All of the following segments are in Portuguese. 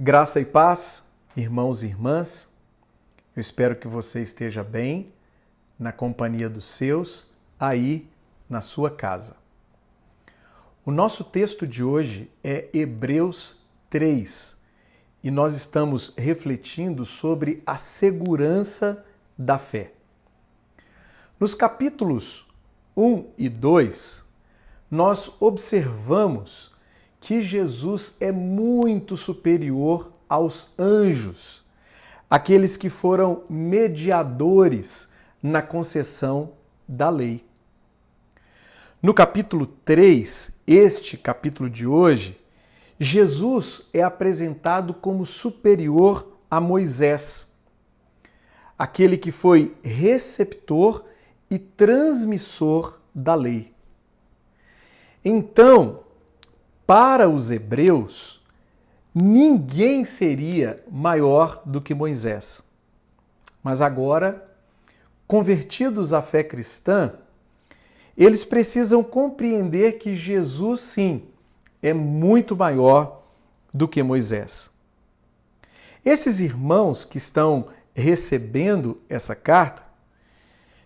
Graça e paz, irmãos e irmãs. Eu espero que você esteja bem, na companhia dos seus, aí na sua casa. O nosso texto de hoje é Hebreus 3 e nós estamos refletindo sobre a segurança da fé. Nos capítulos 1 e 2, nós observamos que Jesus é muito superior aos anjos, aqueles que foram mediadores na concessão da lei. No capítulo 3, este capítulo de hoje, Jesus é apresentado como superior a Moisés, aquele que foi receptor e transmissor da lei. Então, para os hebreus, ninguém seria maior do que Moisés. Mas agora, convertidos à fé cristã, eles precisam compreender que Jesus, sim, é muito maior do que Moisés. Esses irmãos que estão recebendo essa carta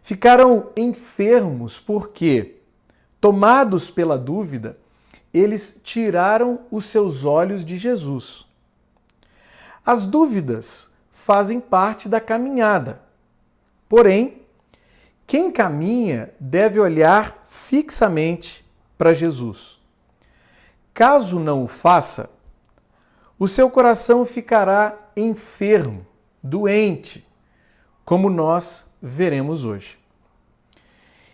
ficaram enfermos porque, tomados pela dúvida, eles tiraram os seus olhos de Jesus. As dúvidas fazem parte da caminhada. Porém, quem caminha deve olhar fixamente para Jesus. Caso não o faça, o seu coração ficará enfermo, doente, como nós veremos hoje.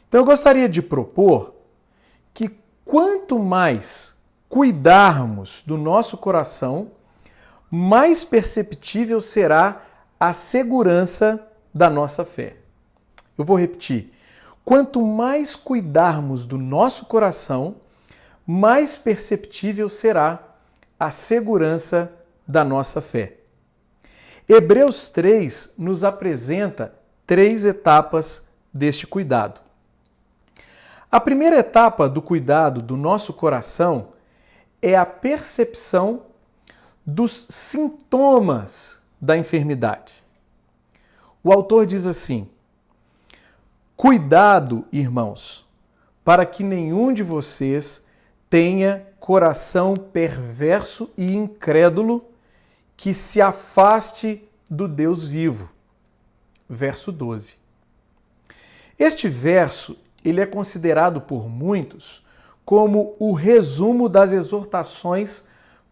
Então eu gostaria de propor que quanto mais cuidarmos do nosso coração, mais perceptível será a segurança da nossa fé. Eu vou repetir. Quanto mais cuidarmos do nosso coração, mais perceptível será a segurança da nossa fé. Hebreus 3 nos apresenta 3 etapas deste cuidado. A primeira etapa do cuidado do nosso coração é a percepção dos sintomas da enfermidade. O autor diz assim: cuidado, irmãos, para que nenhum de vocês tenha coração perverso e incrédulo que se afaste do Deus vivo. Verso 12. Este verso ele é considerado por muitos como o resumo das exortações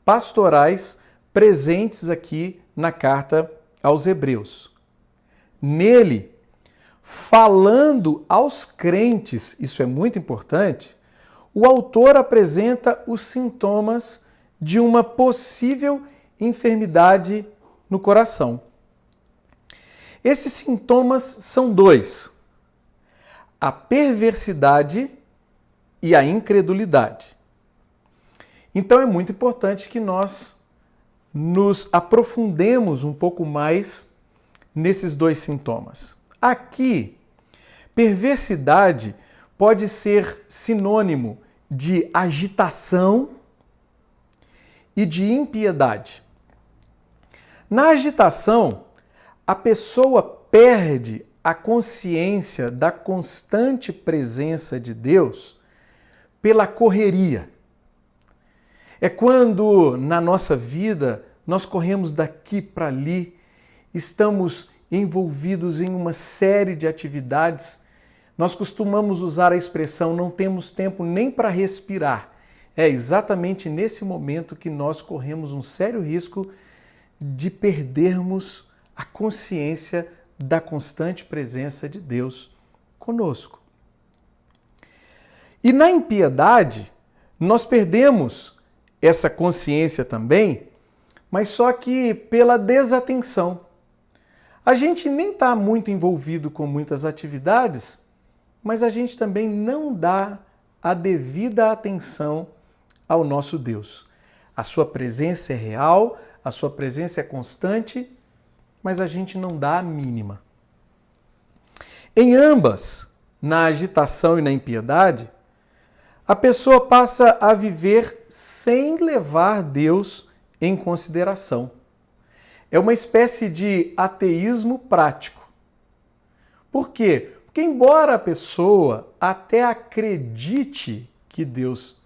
pastorais presentes aqui na carta aos Hebreus. Nele, falando aos crentes, isso é muito importante, o autor apresenta os sintomas de uma possível enfermidade no coração. Esses sintomas são 2. A perversidade e a incredulidade. Então é muito importante que nós nos aprofundemos um pouco mais nesses 2 sintomas. Aqui, perversidade pode ser sinônimo de agitação e de impiedade. Na agitação, a pessoa perde a consciência da constante presença de Deus pela correria. É quando na nossa vida nós corremos daqui para ali, estamos envolvidos em uma série de atividades. Nós costumamos usar a expressão não temos tempo nem para respirar. É exatamente nesse momento que nós corremos um sério risco de perdermos a consciência da constante presença de Deus conosco. E na impiedade, nós perdemos essa consciência também, mas só que pela desatenção. A gente nem está muito envolvido com muitas atividades, mas a gente também não dá a devida atenção ao nosso Deus. A sua presença é real, a sua presença é constante, mas a gente não dá a mínima. Em ambas, na agitação e na impiedade, a pessoa passa a viver sem levar Deus em consideração. É uma espécie de ateísmo prático. Por quê? Porque embora a pessoa até acredite que Deus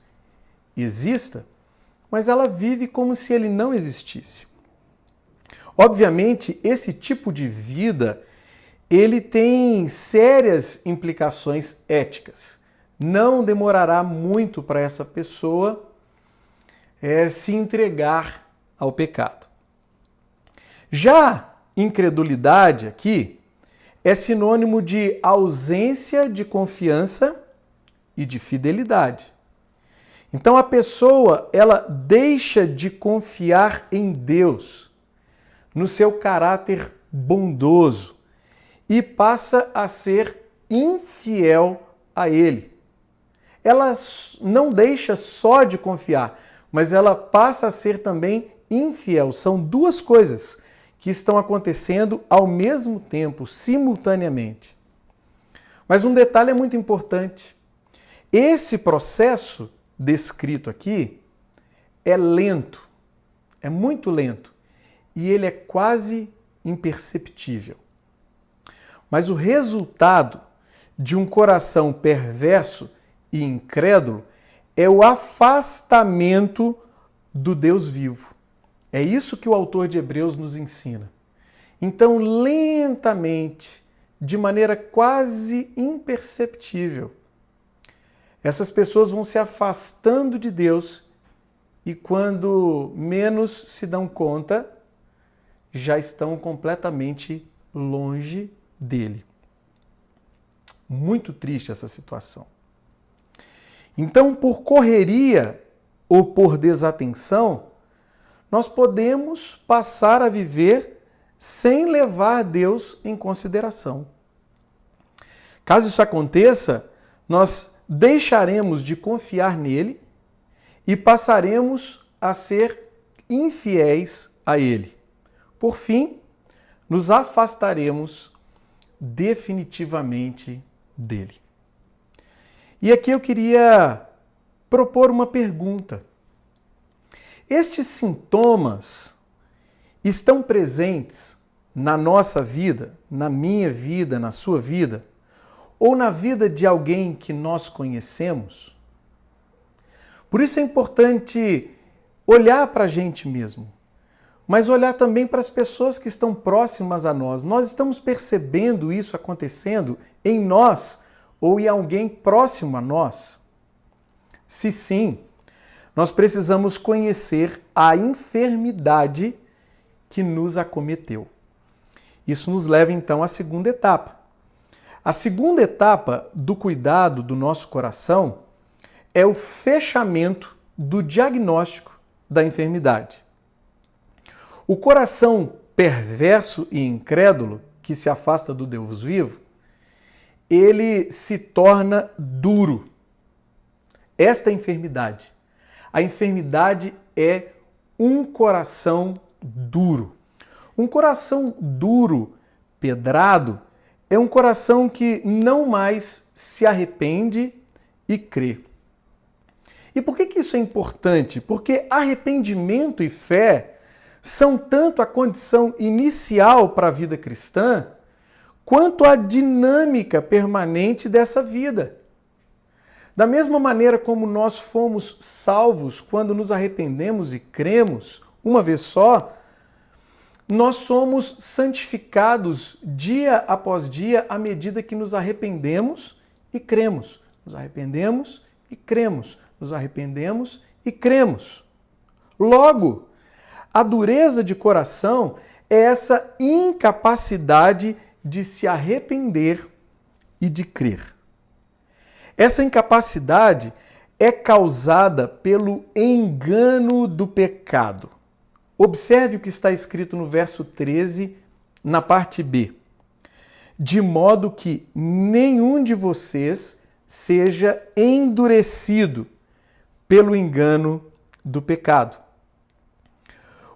exista, mas ela vive como se ele não existisse. Obviamente, esse tipo de vida, ele tem sérias implicações éticas. Não demorará muito para essa pessoa se entregar ao pecado. Já incredulidade aqui é sinônimo de ausência de confiança e de fidelidade. Então a pessoa, ela deixa de confiar em Deus, no seu caráter bondoso, e passa a ser infiel a Ele. Ela não deixa só de confiar, mas ela passa a ser também infiel. São duas coisas que estão acontecendo ao mesmo tempo, simultaneamente. Mas um detalhe é muito importante. Esse processo descrito aqui é lento, é muito lento, e ele é quase imperceptível. Mas o resultado de um coração perverso e incrédulo é o afastamento do Deus vivo. É isso que o autor de Hebreus nos ensina. Então, lentamente, de maneira quase imperceptível, essas pessoas vão se afastando de Deus e, quando menos se dão conta, já estão completamente longe dele. Muito triste essa situação. Então, por correria ou por desatenção, nós podemos passar a viver sem levar Deus em consideração. Caso isso aconteça, nós deixaremos de confiar nele e passaremos a ser infiéis a ele. Por fim, nos afastaremos definitivamente dele. E aqui eu queria propor uma pergunta. Estes sintomas estão presentes na nossa vida, na minha vida, na sua vida, ou na vida de alguém que nós conhecemos? Por isso é importante olhar para a gente mesmo, mas olhar também para as pessoas que estão próximas a nós. Nós estamos percebendo isso acontecendo em nós ou em alguém próximo a nós? Se sim, nós precisamos conhecer a enfermidade que nos acometeu. Isso nos leva então à segunda etapa. A segunda etapa do cuidado do nosso coração é o fechamento do diagnóstico da enfermidade. O coração perverso e incrédulo, que se afasta do Deus vivo, ele se torna duro. Esta é a enfermidade. A enfermidade é um coração duro. Um coração duro, pedrado, é um coração que não mais se arrepende e crê. E por que isso é importante? Porque arrependimento e fé são tanto a condição inicial para a vida cristã, quanto a dinâmica permanente dessa vida. Da mesma maneira como nós fomos salvos quando nos arrependemos e cremos uma vez só, nós somos santificados dia após dia à medida que nos arrependemos e cremos. Nos arrependemos e cremos. Nos arrependemos e cremos. Logo, a dureza de coração é essa incapacidade de se arrepender e de crer. Essa incapacidade é causada pelo engano do pecado. Observe o que está escrito no verso 13, na parte B. De modo que nenhum de vocês seja endurecido pelo engano do pecado.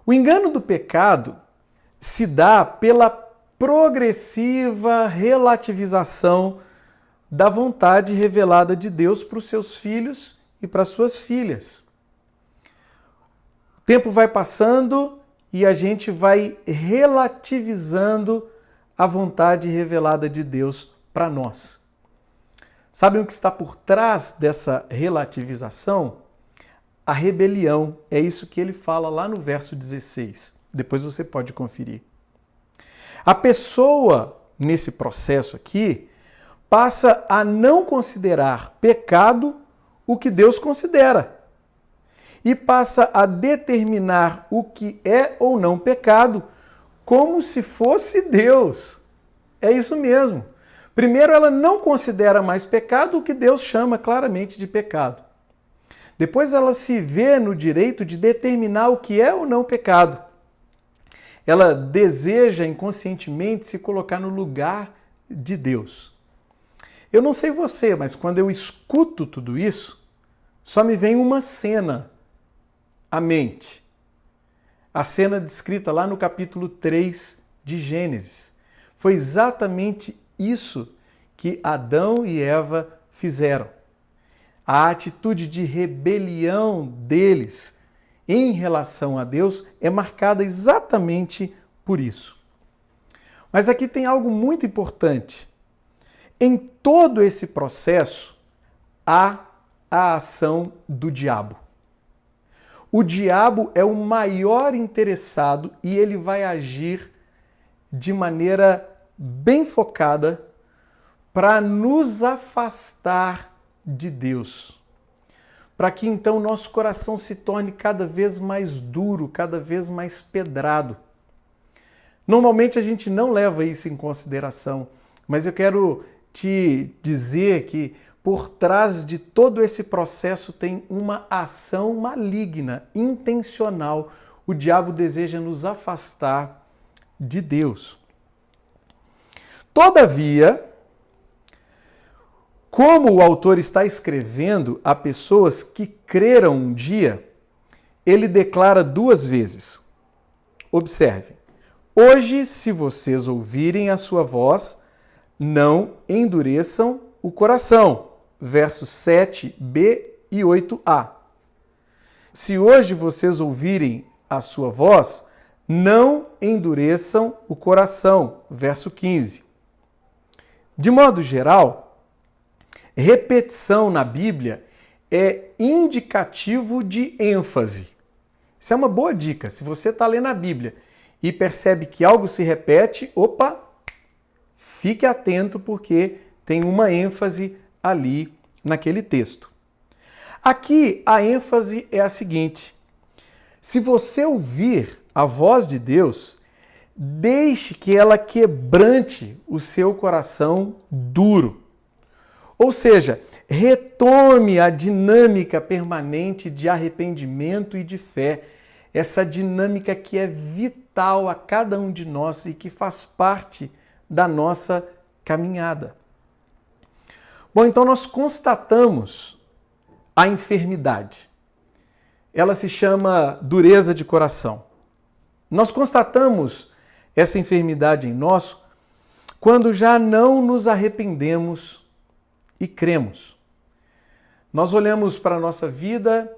O engano do pecado se dá pela progressiva relativização da vontade revelada de Deus para os seus filhos e para as suas filhas. O tempo vai passando e a gente vai relativizando a vontade revelada de Deus para nós. Sabem o que está por trás dessa relativização? A rebelião. É isso que ele fala lá no verso 16. Depois você pode conferir. A pessoa, nesse processo aqui, passa a não considerar pecado o que Deus considera. E passa a determinar o que é ou não pecado como se fosse Deus. É isso mesmo. Primeiro, ela não considera mais pecado o que Deus chama claramente de pecado. Depois, ela se vê no direito de determinar o que é ou não pecado. Ela deseja inconscientemente se colocar no lugar de Deus. Eu não sei você, mas quando eu escuto tudo isso, só me vem uma cena à mente. A cena descrita lá no capítulo 3 de Gênesis. Foi exatamente isso que Adão e Eva fizeram. A atitude de rebelião deles em relação a Deus é marcada exatamente por isso. Mas aqui tem algo muito importante. Em todo esse processo, há a ação do diabo. O diabo é o maior interessado e ele vai agir de maneira bem focada para nos afastar de Deus. Para que então nosso coração se torne cada vez mais duro, cada vez mais pedrado. Normalmente a gente não leva isso em consideração, mas eu quero te dizer que por trás de todo esse processo tem uma ação maligna, intencional. O diabo deseja nos afastar de Deus. Todavia, como o autor está escrevendo a pessoas que creram um dia, ele declara 2 vezes. Observe. Hoje, se vocês ouvirem a sua voz, não endureçam o coração. Versos 7b e 8a. Se hoje vocês ouvirem a sua voz, não endureçam o coração. Verso 15. De modo geral, repetição na Bíblia é indicativo de ênfase. Isso é uma boa dica. Se você está lendo a Bíblia e percebe que algo se repete, opa, fique atento porque tem uma ênfase ali naquele texto. Aqui a ênfase é a seguinte: se você ouvir a voz de Deus, deixe que ela quebrante o seu coração duro. Ou seja, retome a dinâmica permanente de arrependimento e de fé, essa dinâmica que é vital a cada um de nós e que faz parte da nossa caminhada. Bom, então nós constatamos a enfermidade. Ela se chama dureza de coração. Nós constatamos essa enfermidade em nós quando já não nos arrependemos e cremos. Nós olhamos para a nossa vida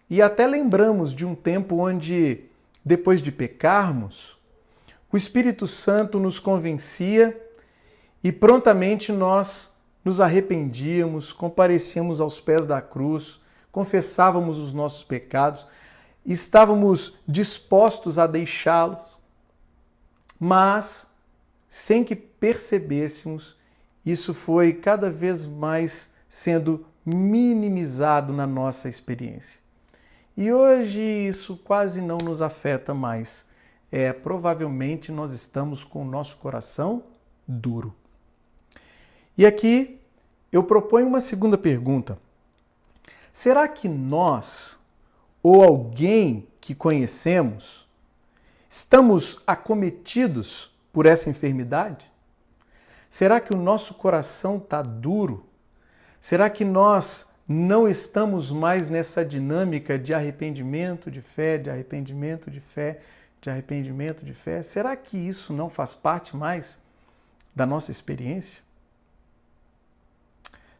e até lembramos de um tempo onde, depois de pecarmos, o Espírito Santo nos convencia e prontamente nós nos arrependíamos, comparecíamos aos pés da cruz, confessávamos os nossos pecados, estávamos dispostos a deixá-los, mas, sem que percebêssemos, isso foi cada vez mais sendo minimizado na nossa experiência. E hoje isso quase não nos afeta mais. Provavelmente nós estamos com o nosso coração duro. E aqui eu proponho uma segunda pergunta. Será que nós, ou alguém que conhecemos, estamos acometidos por essa enfermidade? Será que o nosso coração está duro? Será que nós não estamos mais nessa dinâmica de arrependimento, de fé, de arrependimento, de fé, de arrependimento, de fé? Será que isso não faz parte mais da nossa experiência?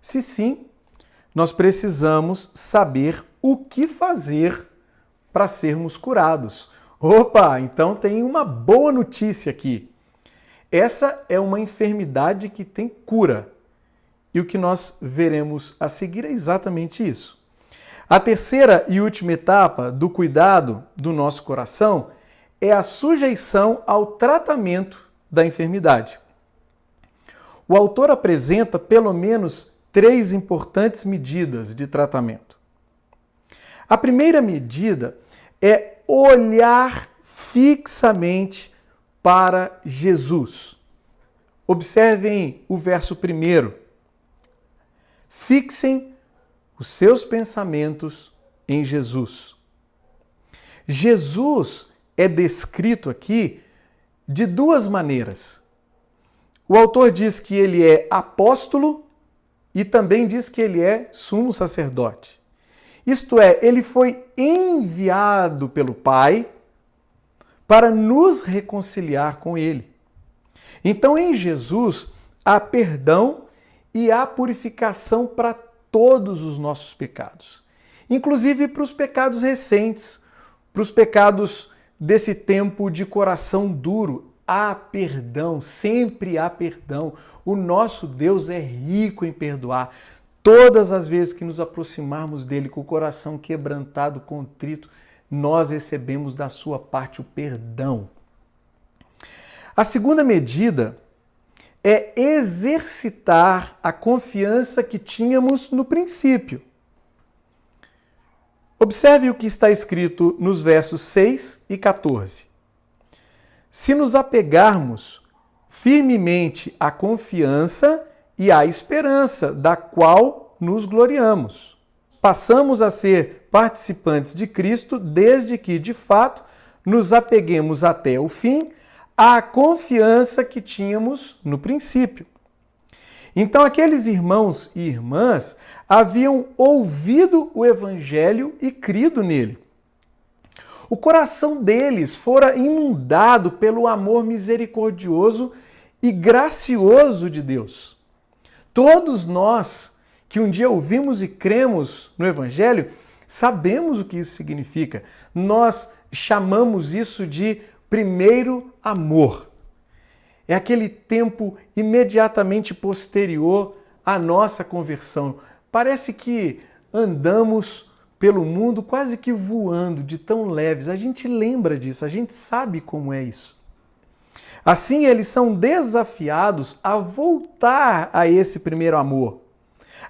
Se sim, nós precisamos saber o que fazer para sermos curados. Opa, então tem uma boa notícia aqui. Essa é uma enfermidade que tem cura. E o que nós veremos a seguir é exatamente isso. A terceira e última etapa do cuidado do nosso coração é a sujeição ao tratamento da enfermidade. O autor apresenta pelo menos 3 importantes medidas de tratamento. A primeira medida é olhar fixamente para Jesus. Observem o verso 1. Fixem os seus pensamentos em Jesus. Jesus é descrito aqui de 2 maneiras. O autor diz que ele é apóstolo e também diz que ele é sumo sacerdote. Isto é, ele foi enviado pelo Pai para nos reconciliar com ele. Então, em Jesus, há perdão e há purificação para todos os nossos pecados, inclusive para os pecados recentes, para os pecados desse tempo de coração duro. Há perdão, sempre há perdão. O nosso Deus é rico em perdoar. Todas as vezes que nos aproximarmos dele com o coração quebrantado, contrito, nós recebemos da sua parte o perdão. A segunda medida é exercitar a confiança que tínhamos no princípio. Observe o que está escrito nos versos 6 e 14. Se nos apegarmos firmemente à confiança e à esperança da qual nos gloriamos, passamos a ser participantes de Cristo desde que, de fato, nos apeguemos até o fim à confiança que tínhamos no princípio. Então, aqueles irmãos e irmãs haviam ouvido o Evangelho e crido nele. O coração deles fora inundado pelo amor misericordioso e gracioso de Deus. Todos nós que um dia ouvimos e cremos no Evangelho, sabemos o que isso significa. Nós chamamos isso de primeiro amor. É aquele tempo imediatamente posterior à nossa conversão. Parece que andamos pelo mundo quase que voando, de tão leves. A gente lembra disso, a gente sabe como é isso. Assim, eles são desafiados a voltar a esse primeiro amor,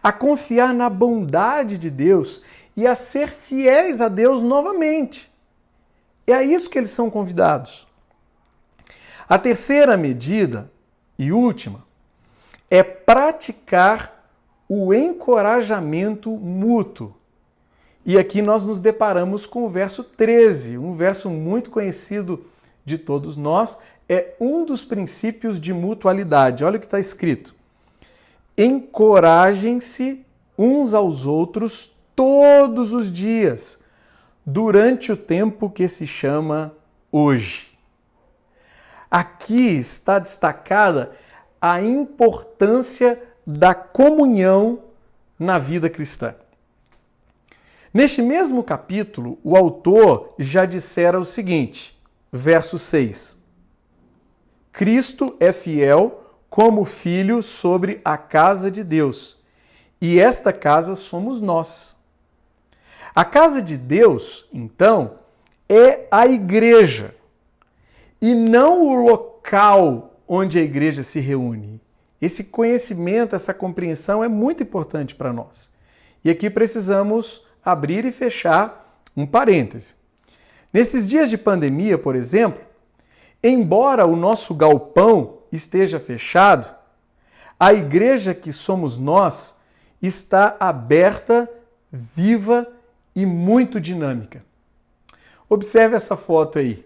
a confiar na bondade de Deus e a ser fiéis a Deus novamente. É a isso que eles são convidados. A terceira medida e última é praticar o encorajamento mútuo. E aqui nós nos deparamos com o verso 13, um verso muito conhecido de todos nós, é um dos princípios de mutualidade. Olha o que está escrito. Encorajem-se uns aos outros todos os dias, durante o tempo que se chama hoje. Aqui está destacada a importância da comunhão na vida cristã. Neste mesmo capítulo, o autor já dissera o seguinte, verso 6. Cristo é fiel como filho sobre a casa de Deus, e esta casa somos nós. A casa de Deus, então, é a igreja, e não o local onde a igreja se reúne. Esse conhecimento, essa compreensão é muito importante para nós. E aqui precisamos abrir e fechar um parêntese. Nesses dias de pandemia, por exemplo, embora o nosso galpão esteja fechado, a igreja que somos nós está aberta, viva e muito dinâmica. Observe essa foto aí.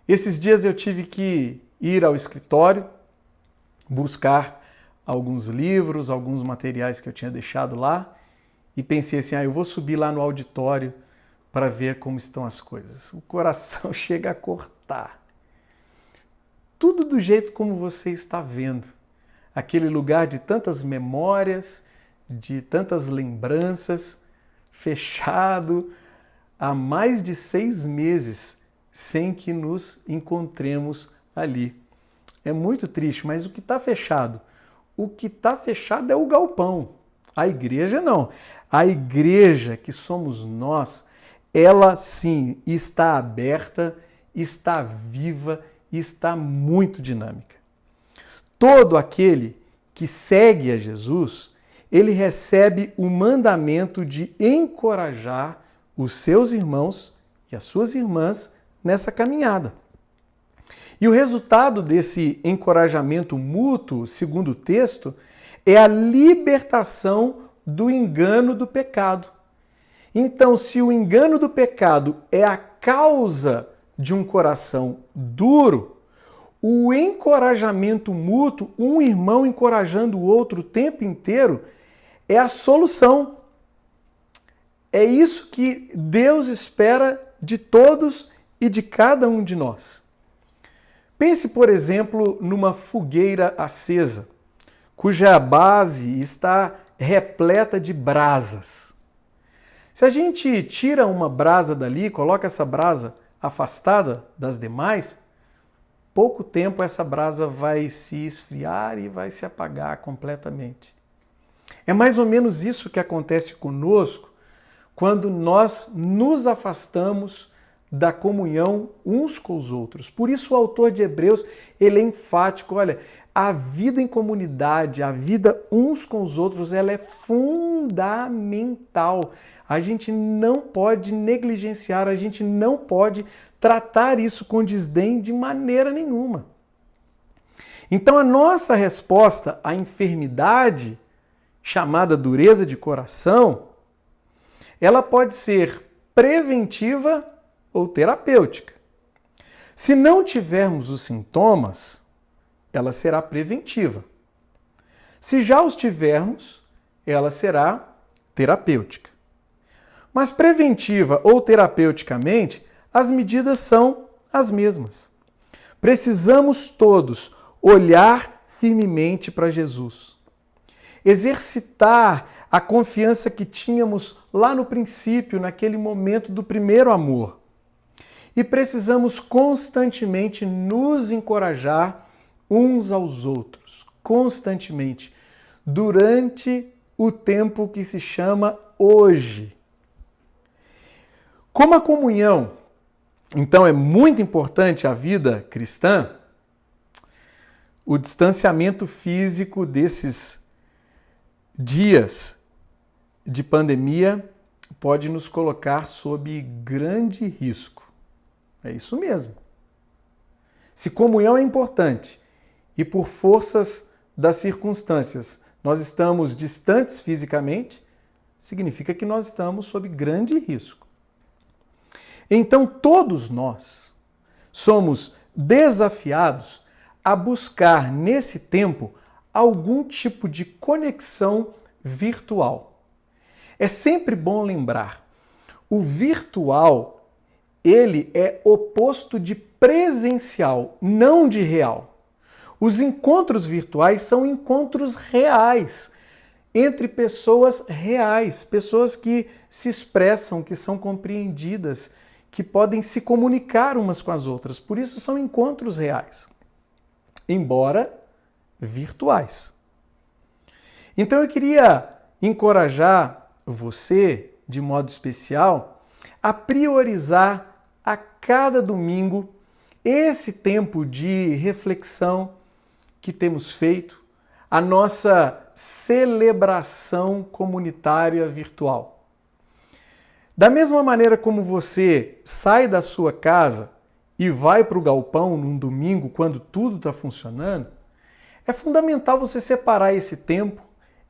Esses dias eu tive que ir ao escritório, buscar alguns livros, alguns materiais que eu tinha deixado lá, e pensei assim, eu vou subir lá no auditório para ver como estão as coisas. O coração chega a cortar. Tudo do jeito como você está vendo. Aquele lugar de tantas memórias, de tantas lembranças, fechado há mais de 6 meses, sem que nos encontremos ali. É muito triste, mas o que está fechado? O que está fechado é o galpão. A igreja não. A igreja, que somos nós, ela sim está aberta, está viva, está muito dinâmica. Todo aquele que segue a Jesus, ele recebe o mandamento de encorajar os seus irmãos e as suas irmãs nessa caminhada. E o resultado desse encorajamento mútuo, segundo o texto, é a libertação do engano do pecado. Então, se o engano do pecado é a causa de um coração duro, o encorajamento mútuo, um irmão encorajando o outro o tempo inteiro, é a solução. É isso que Deus espera de todos e de cada um de nós. Pense, por exemplo, numa fogueira acesa, cuja base está repleta de brasas. Se a gente tira uma brasa dali, coloca essa brasa afastada das demais, pouco tempo essa brasa vai se esfriar e vai se apagar completamente. É mais ou menos isso que acontece conosco quando nós nos afastamos da comunhão uns com os outros. Por isso o autor de Hebreus, ele é enfático, olha, a vida em comunidade, a vida uns com os outros, ela é fundamental. A gente não pode negligenciar, a gente não pode tratar isso com desdém de maneira nenhuma. Então a nossa resposta à enfermidade, chamada dureza de coração, ela pode ser preventiva ou terapêutica. Se não tivermos os sintomas, ela será preventiva. Se já os tivermos, ela será terapêutica. Mas preventiva ou terapeuticamente, as medidas são as mesmas. Precisamos todos olhar firmemente para Jesus. Exercitar a confiança que tínhamos lá no princípio, naquele momento do primeiro amor. E precisamos constantemente nos encorajar uns aos outros, constantemente, durante o tempo que se chama hoje. Como a comunhão, então, é muito importante a vida cristã, o distanciamento físico desses dias de pandemia pode nos colocar sob grande risco. É isso mesmo. Se comunhão é importante e por forças das circunstâncias nós estamos distantes fisicamente, significa que nós estamos sob grande risco. Então todos nós somos desafiados a buscar nesse tempo algum tipo de conexão virtual. É sempre bom lembrar, o virtual ele é oposto de presencial, não de real. Os encontros virtuais são encontros reais, entre pessoas reais, pessoas que se expressam, que são compreendidas, que podem se comunicar umas com as outras. Por isso são encontros reais, embora virtuais. Então eu queria encorajar você, de modo especial, a priorizar a cada domingo esse tempo de reflexão que temos feito, a nossa celebração comunitária virtual. Da mesma maneira como você sai da sua casa e vai para o galpão num domingo quando tudo está funcionando, é fundamental você separar esse tempo,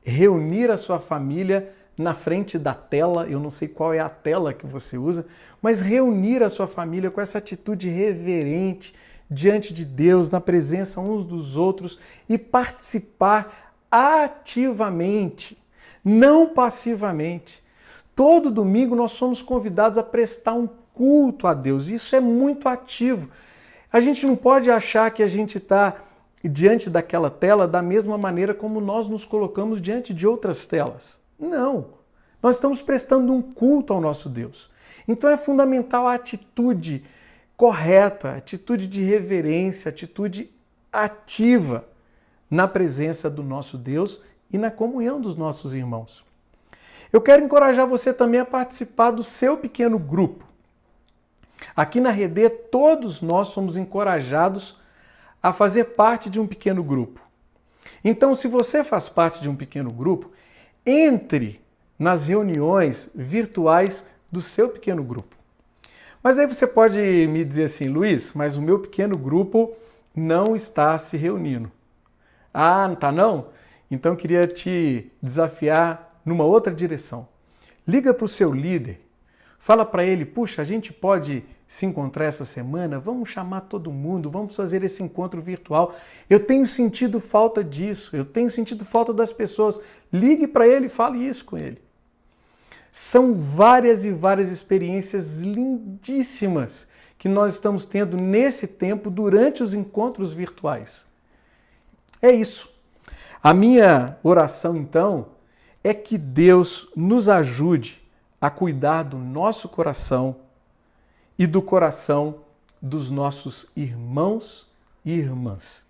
reunir a sua família na frente da tela, eu não sei qual é a tela que você usa, mas reunir a sua família com essa atitude reverente diante de Deus, na presença uns dos outros e participar ativamente, não passivamente. Todo domingo nós somos convidados a prestar um culto a Deus, isso é muito ativo. A gente não pode achar que a gente está diante daquela tela da mesma maneira como nós nos colocamos diante de outras telas. Não, nós estamos prestando um culto ao nosso Deus. Então é fundamental a atitude correta, atitude de reverência, atitude ativa na presença do nosso Deus e na comunhão dos nossos irmãos. Eu quero encorajar você também a participar do seu pequeno grupo. Aqui na Redê, todos nós somos encorajados a fazer parte de um pequeno grupo. Então, se você faz parte de um pequeno grupo, entre nas reuniões virtuais do seu pequeno grupo. Mas aí você pode me dizer assim, Luiz, mas o meu pequeno grupo não está se reunindo. Ah, não está não? Então eu queria te desafiar numa outra direção. Liga para o seu líder, fala para ele, puxa, a gente pode se encontrar essa semana? Vamos chamar todo mundo, vamos fazer esse encontro virtual. Eu tenho sentido falta disso, eu tenho sentido falta das pessoas. Ligue para ele e fale isso com ele. São várias e várias experiências lindíssimas que nós estamos tendo nesse tempo durante os encontros virtuais. É isso. A minha oração, então, é que Deus nos ajude a cuidar do nosso coração e do coração dos nossos irmãos e irmãs.